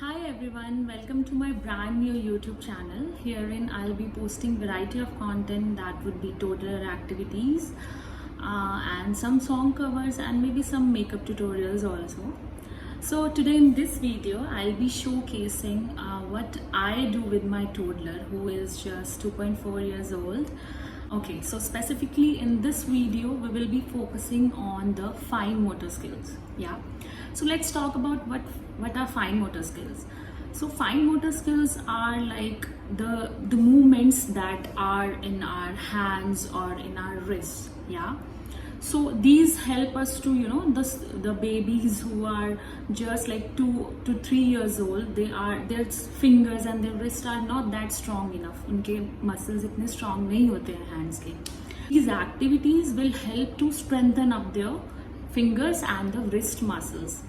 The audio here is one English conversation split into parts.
Hi everyone, welcome to my brand new YouTube channel. Herein I'll be posting variety of content that would be toddler activities and some song covers and maybe some makeup tutorials also. So today in this video I'll be showcasing what I do with my toddler who is just 2.4 years old. Okay, so specifically in this video we will be focusing on the fine motor skills. Yeah, so let's talk about what are fine motor skills. So fine motor skills are like the movements that are in our hands or in our wrists. Yeah, so these help us to the babies who are just like 2 to 3 years old, their fingers and their wrists are not that strong enough, उनके muscles इतने strong नहीं होते हैं hands के. These activities will help to strengthen up their fingers and the wrist muscles.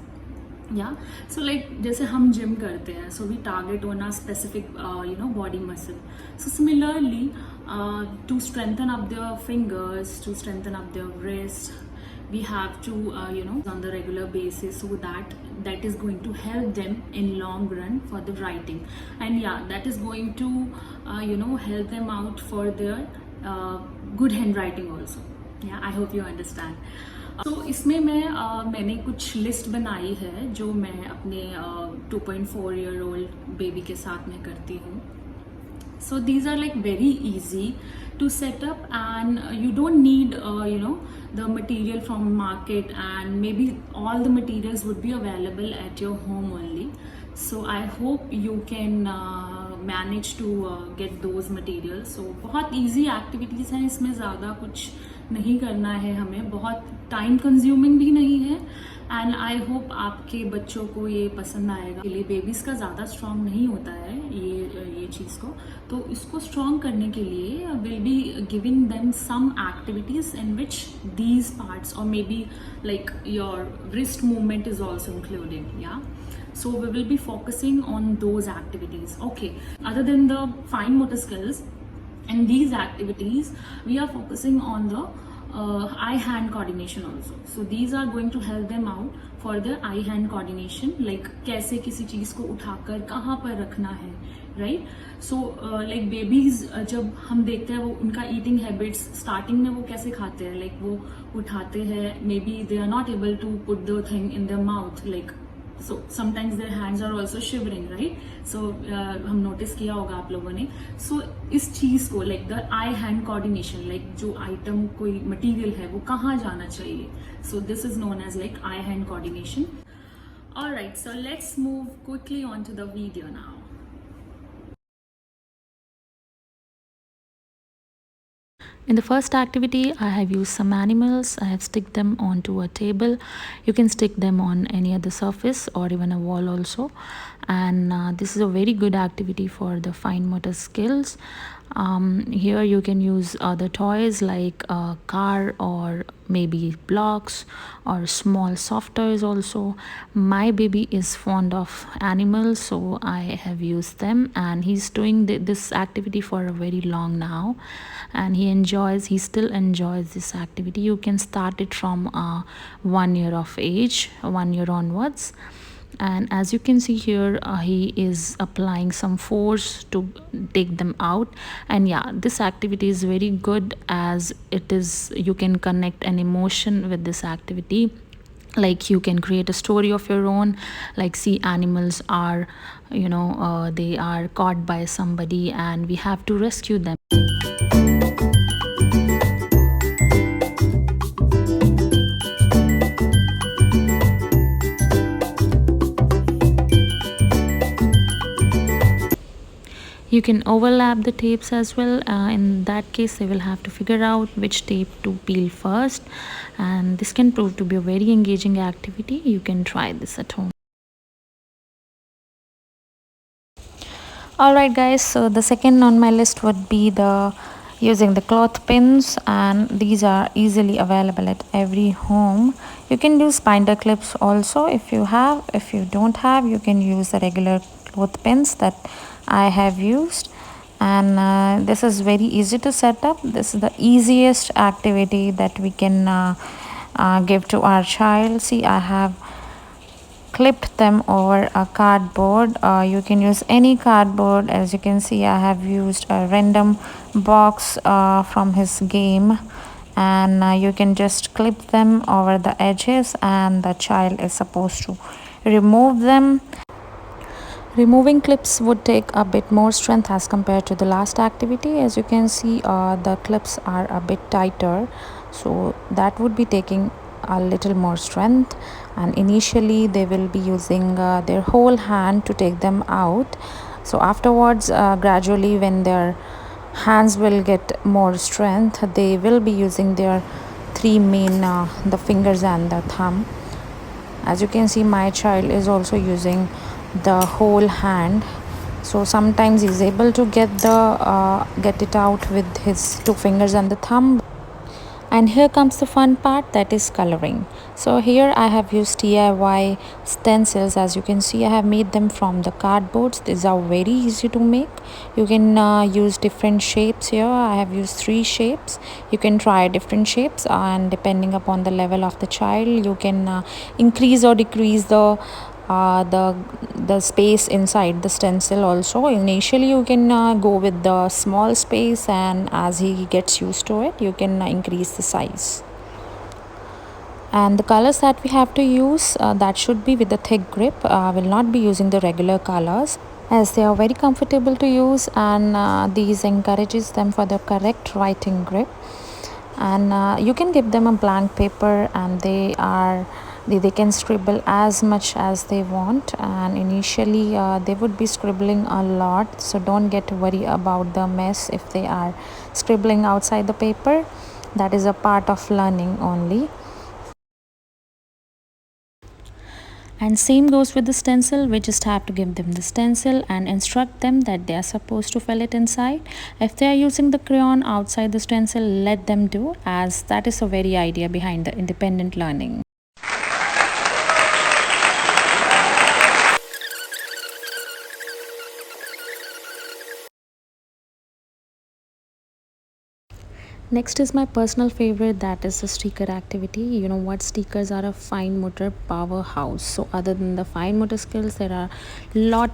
Yeah, so like जैसे हम gym करते हैं, so we target on a specific body muscle. So similarly, to strengthen up their fingers, to strengthen up their wrist, we have to on the regular basis, so that is going to help them in long run for the writing, and yeah, that is going to help them out for their good handwriting also. Yeah, I hope you understand. तो इसमें मैंने कुछ list बनाई है जो मैं अपने 2.4 year old baby के साथ में करती हूँ. So these are like very easy to set up, and you don't need the material from market, and maybe all the materials would be available at your home only. So I hope you can manage to get those materials. So बहुत easy activities हैं, इसमें ज़्यादा कुछ नहीं करना है हमें, बहुत टाइम कंज्यूमिंग भी नहीं है, एंड आई होप आपके बच्चों को ये पसंद आएगा. लिए बेबीज़ का ज़्यादा स्ट्रॉन्ग नहीं होता है ये चीज़ को, तो इसको स्ट्रॉन्ग करने के लिए will be giving them some activities in which these parts और may be like your wrist movement is also included. Yeah, so we will be focusing on those activities. Okay, other than the fine motor skills in these activities, we are focusing on the eye-hand coordination also. So these are going to help them out for the eye-hand coordination, like कैसे किसी चीज़ को उठाकर कहाँ पर रखना है, right? So like babies जब हम देखते हैं वो उनका eating habits starting में वो कैसे खाते हैं, like वो उठाते हैं, maybe they are not able to put the thing in their mouth, like so sometimes their hands are also shivering, right? So हम notice किया होगा आप लोगों ने. So इस चीज़ को like the eye hand coordination, like जो item कोई material है वो कहाँ जाना चाहिए, so this is known as like eye hand coordination. Alright, so let's move quickly on to the video now. In the first activity, I have used some animals. I have stick them onto a table. You can stick them on any other surface or even a wall also. And this is a very good activity for the fine motor skills. Here you can use other toys like a car or maybe blocks or small soft toys also. My baby is fond of animals, so I have used them, and he's doing this activity for a very long now, and he still enjoys this activity. You can start it from 1 year of age, 1 year onwards. And as you can see here, he is applying some force to take them out. And yeah, this activity is very good, as it is, you can connect an emotion with this activity. Like you can create a story of your own, like see animals are they are caught by somebody and we have to rescue them. You can overlap the tapes as well. In that case, they will have to figure out which tape to peel first, and this can prove to be a very engaging activity. You can try this at home. Alright guys, so the second on my list would be using the cloth pins, and these are easily available at every home. You can use binder clips also if you have. If you don't have, you can use the regular cloth pins that I have used, and this is very easy to set up. This is the easiest activity that we can give to our child. See, I have clip them over a cardboard. You can use any cardboard. As you can see, I have used a random box from his game, and you can just clip them over the edges, and the child is supposed to remove them. Removing clips would take a bit more strength as compared to the last activity. As you can see, the clips are a bit tighter, so that would be taking a little more strength, and initially they will be using their whole hand to take them out. So afterwards, gradually, when their hands will get more strength, they will be using their three main the fingers and the thumb. As you can see, my child is also using the whole hand, so sometimes he's able to get it out with his two fingers and the thumb. And here comes the fun part, that is coloring. So here I have used DIY stencils. As you can see, I have made them from the cardboards. These are very easy to make. You can use different shapes. Here I have used 3 shapes. You can try different shapes, and depending upon the level of the child, you can increase or decrease the space inside the stencil. Also, initially you can go with the small space, and as he gets used to it, you can increase the size. And the colors that we have to use, that should be with the thick grip. Will not be using the regular colors, as they are very comfortable to use, and these encourages them for the correct writing grip. And you can give them a blank paper, and they can scribble as much as they want. And initially they would be scribbling a lot, so don't get worried about the mess if they are scribbling outside the paper. That is a part of learning only. And same goes with the stencil. We just have to give them the stencil and instruct them that they are supposed to fill it inside. If they are using the crayon outside the stencil, let them do, as that is the very idea behind the independent learning. Next is my personal favorite, that is the sticker activity. You know what, stickers are a fine motor powerhouse. So other than the fine motor skills, there are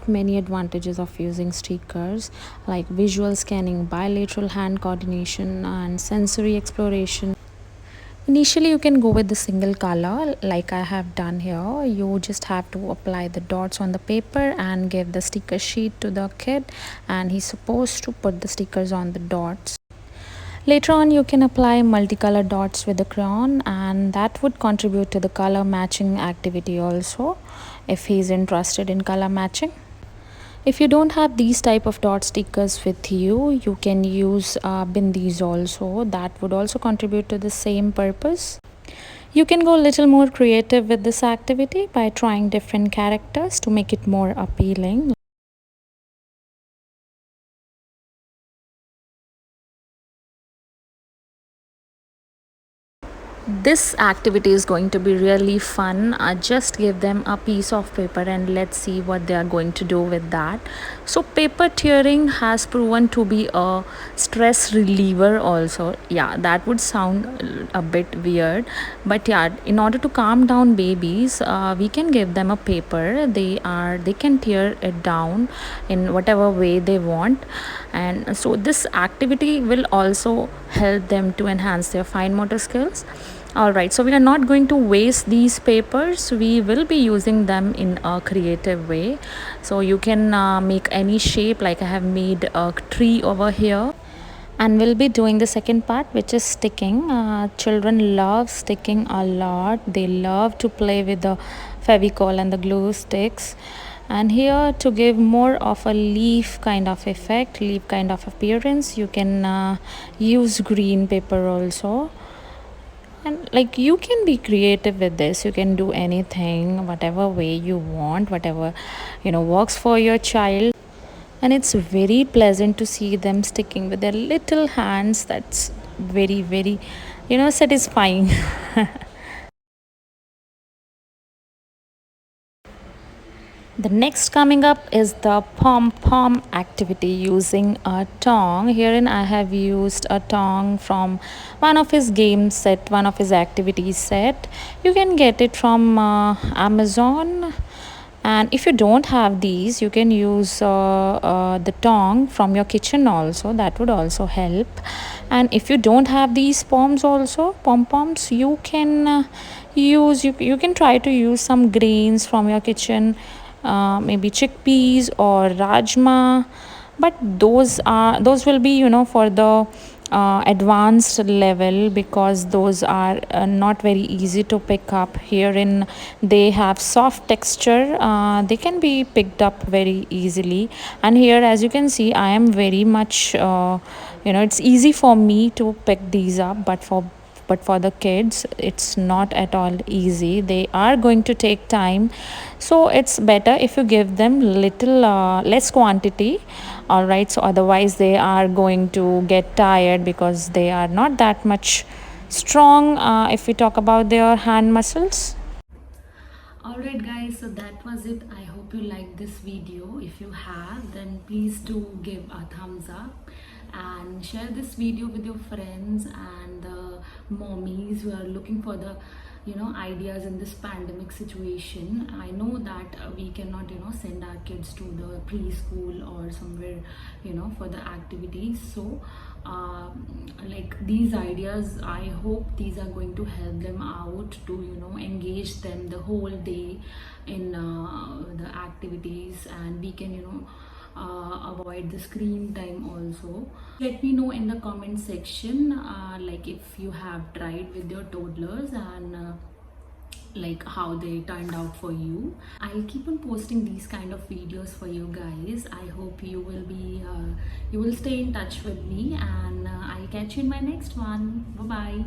many advantages of using stickers, like visual scanning, bilateral hand coordination, and sensory exploration. Initially you can go with the single color like I have done here. You just have to apply the dots on the paper and give the sticker sheet to the kid, and he's supposed to put the stickers on the dots. Later on, you can apply multicolor dots with the crayon, and that would contribute to the color matching activity also, if he's interested in color matching. If you don't have these type of dot stickers with you, you can use bindis also. That would also contribute to the same purpose. You can go a little more creative with this activity by trying different characters to make it more appealing. This activity is going to be really fun. Just give them a piece of paper and let's see what they are going to do with that. So paper tearing has proven to be a stress reliever also. Yeah, that would sound a bit weird, but yeah, in order to calm down babies, we can give them a paper. They can tear it down in whatever way they want, and so this activity will also help them to enhance their fine motor skills. Alright, so we are not going to waste these papers. We will be using them in a creative way. So you can make any shape, like I have made a tree over here. And we'll be doing the second part, which is sticking. Children love sticking a lot. They love to play with the Fevicol and the glue sticks. And here, to give more of a leaf kind of effect, leaf kind of appearance, you can use green paper also. And like, you can be creative with this. You can do anything, whatever way you want, whatever works for your child. And it's very pleasant to see them sticking with their little hands. That's very, very satisfying. The next coming up is the pom pom activity using a tongue. Herein I have used a tongue from one of his game set, one of his activities set. You can get it from Amazon. And if you don't have these, you can use the tongue from your kitchen also. That would also help. And if you don't have these pom poms, you can you can try to use some grains from your kitchen, maybe chickpeas or rajma, but those will be, you know, for the advanced level, because those are not very easy to pick up. Herein they have soft texture, they can be picked up very easily. And here, as you can see, I am very much it's easy for me to pick these up, but for the kids it's not at all easy. They are going to take time, so it's better if you give them little less quantity. All right, so otherwise they are going to get tired because they are not that much strong, if we talk about their hand muscles. Alright guys, so that was it. I hope you liked this video. If you have, then please do give a thumbs up and share this video with your friends and the mommies who are looking for the ideas in this pandemic situation. I know that we cannot send our kids to the preschool or somewhere for the activities, so like these ideas, I hope these are going to help them out to engage them the whole day in the activities, and we can avoid the screen time also. Let me know in the comment section like if you have tried with your toddlers and like how they turned out for you. I'll keep on posting these kind of videos for you guys. I hope you will stay in touch with me, and I'll catch you in my next one. Bye bye.